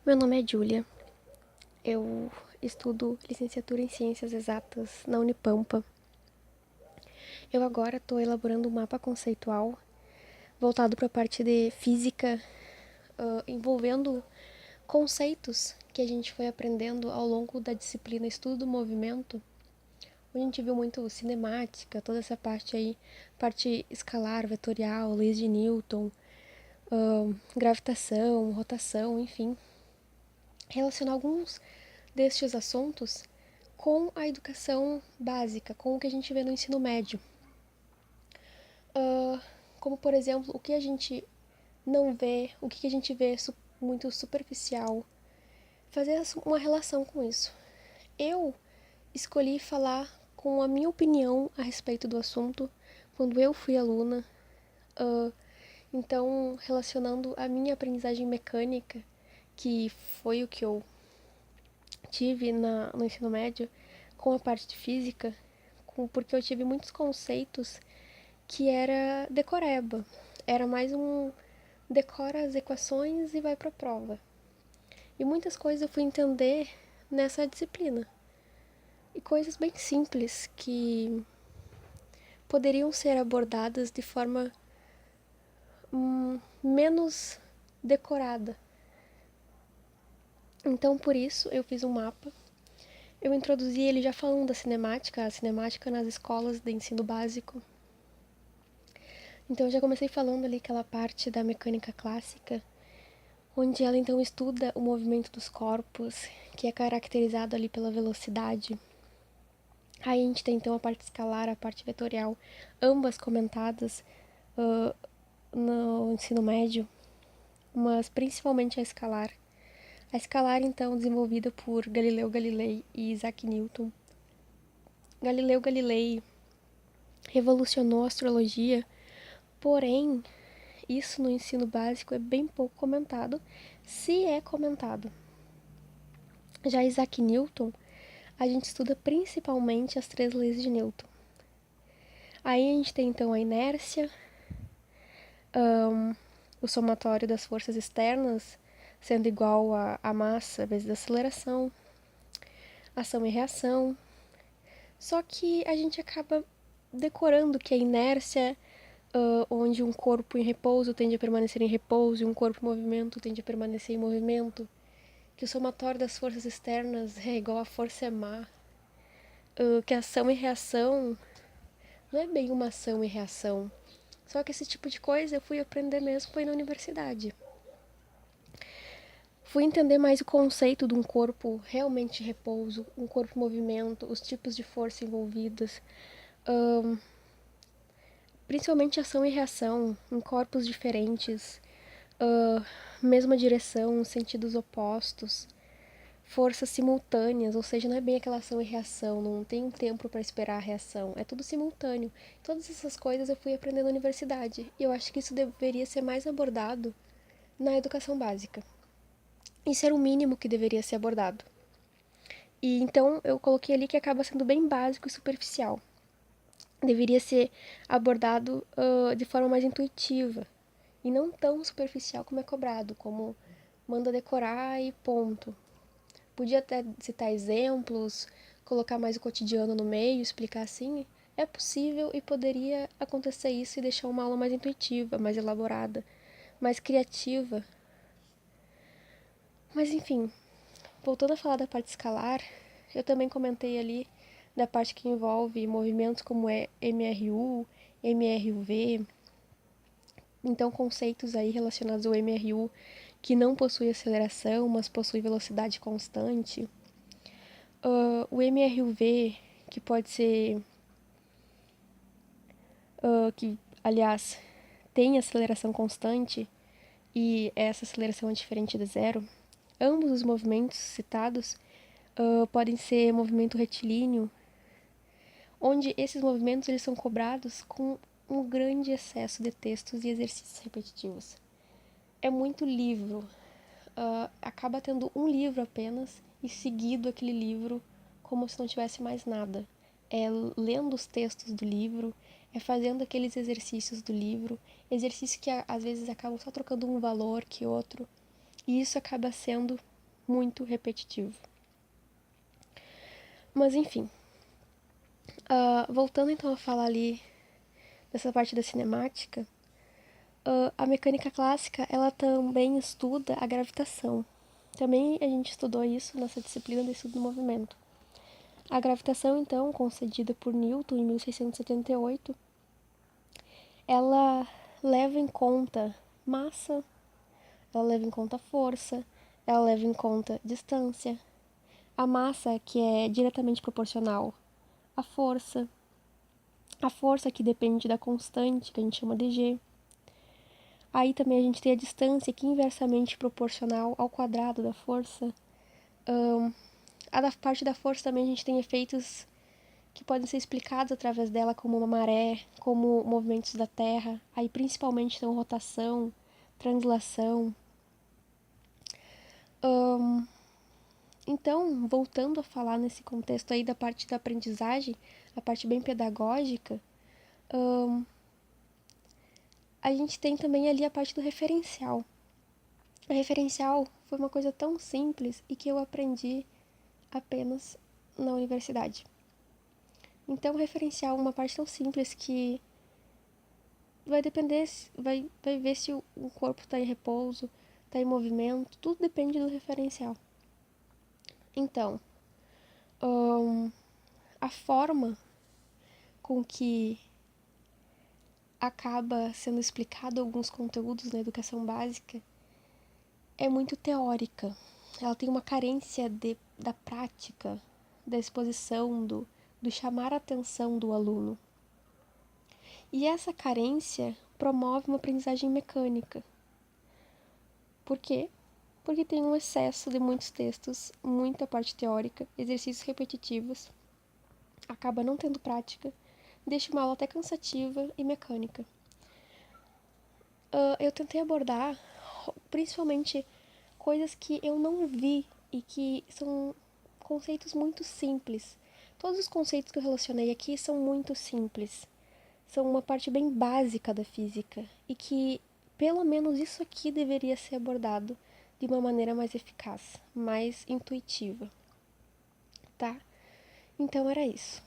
Meu nome é Júlia, eu estudo licenciatura em Ciências Exatas na Unipampa. Eu agora estou elaborando um mapa conceitual voltado para a parte de física, envolvendo conceitos que a gente foi aprendendo ao longo da disciplina Estudo do Movimento, onde a gente viu muito cinemática, toda essa parte aí, parte escalar, vetorial, leis de Newton, gravitação, rotação, enfim. Relacionar alguns destes assuntos com a educação básica, com o que a gente vê no ensino médio. Como, por exemplo, o que a gente não vê, o que a gente vê muito superficial. Fazer uma relação com isso. Eu escolhi falar com a minha opinião a respeito do assunto quando eu fui aluna. Então, relacionando a minha aprendizagem mecânica, que foi o que eu tive no ensino médio, com a parte de física, porque eu tive muitos conceitos que era decoreba. Era mais um decora as equações e vai para a prova. E muitas coisas eu fui entender nessa disciplina. E coisas bem simples que poderiam ser abordadas de forma menos decorada. Então, por isso, eu fiz um mapa. Eu introduzi ele já falando da cinemática, a cinemática nas escolas de ensino básico. Então, eu já comecei falando ali aquela parte da mecânica clássica, onde ela então estuda o movimento dos corpos, que é caracterizado ali pela velocidade. Aí a gente tem então a parte escalar, a parte vetorial, ambas comentadas no ensino médio, mas principalmente a escalar. A escalar, então, desenvolvida por Galileu Galilei e Isaac Newton. Galileu Galilei revolucionou a astrologia, porém, isso no ensino básico é bem pouco comentado, se é comentado. Já Isaac Newton, a gente estuda principalmente as 3 leis de Newton. Aí a gente tem então a inércia, o somatório das forças externas sendo igual a massa vezes a aceleração, ação e reação. Só que a gente acaba decorando que a inércia, onde um corpo em repouso tende a permanecer em repouso e um corpo em movimento tende a permanecer em movimento, que o somatório das forças externas é igual a força má, que ação e reação não é bem uma ação e reação. Só que esse tipo de coisa eu fui aprender mesmo foi na universidade. Fui entender mais o conceito de um corpo realmente em repouso, um corpo em movimento, os tipos de força envolvidas, principalmente ação e reação em corpos diferentes, mesma direção, sentidos opostos, forças simultâneas, ou seja, não é bem aquela ação e reação, não tem um tempo para esperar a reação, é tudo simultâneo. Todas essas coisas eu fui aprender na universidade e eu acho que isso deveria ser mais abordado na educação básica. Isso era o mínimo que deveria ser abordado. E então eu coloquei ali que acaba sendo bem básico e superficial. Deveria ser abordado de forma mais intuitiva e não tão superficial como é cobrado, como manda decorar e ponto. Podia até citar exemplos, colocar mais o cotidiano no meio, explicar assim. É possível e poderia acontecer isso e deixar uma aula mais intuitiva, mais elaborada, mais criativa. Mas enfim, voltando a falar da parte escalar, eu também comentei ali da parte que envolve movimentos como MRU, MRV, então conceitos aí relacionados ao MRU que não possui aceleração, mas possui velocidade constante. O MRUV, que pode ser, que aliás tem aceleração constante e essa aceleração é diferente de zero. Ambos os movimentos citados podem ser movimento retilíneo, onde esses movimentos eles são cobrados com um grande excesso de textos e exercícios repetitivos. É muito livro, acaba tendo um livro apenas e seguido aquele livro como se não tivesse mais nada. É lendo os textos do livro, é fazendo aqueles exercícios do livro, exercícios que às vezes acabam só trocando um valor que outro, e isso acaba sendo muito repetitivo. Mas enfim, voltando então a falar ali dessa parte da cinemática, a mecânica clássica ela também estuda a gravitação. Também a gente estudou isso nessa disciplina do estudo do movimento. A gravitação, então, concedida por Newton em 1678, ela leva em conta massa, ela leva em conta força, ela leva em conta distância. A massa, que é diretamente proporcional à força, a força que depende da constante, que a gente chama de G. Aí também a gente tem a distância, que é inversamente proporcional ao quadrado da força. A da parte da força também a gente tem efeitos que podem ser explicados através dela, como uma maré, como movimentos da Terra, aí principalmente então rotação, translação. Então, voltando a falar nesse contexto aí da parte da aprendizagem, a parte bem pedagógica, a gente tem também ali a parte do referencial. O referencial foi uma coisa tão simples e que eu aprendi apenas na universidade. Então, o referencial é uma parte tão simples que vai depender, vai ver se o corpo está em repouso, está em movimento, tudo depende do referencial. Então, a forma com que acaba sendo explicado alguns conteúdos na educação básica é muito teórica. Ela tem uma carência da prática, da exposição, do chamar a atenção do aluno. E essa carência promove uma aprendizagem mecânica. Por quê? Porque tem um excesso de muitos textos, muita parte teórica, exercícios repetitivos, acaba não tendo prática, deixa uma aula até cansativa e mecânica. Eu tentei abordar principalmente coisas que eu não vi e que são conceitos muito simples. Todos os conceitos que eu relacionei aqui são muito simples. São uma parte bem básica da física e que pelo menos isso aqui deveria ser abordado de uma maneira mais eficaz, mais intuitiva, tá? Então era isso.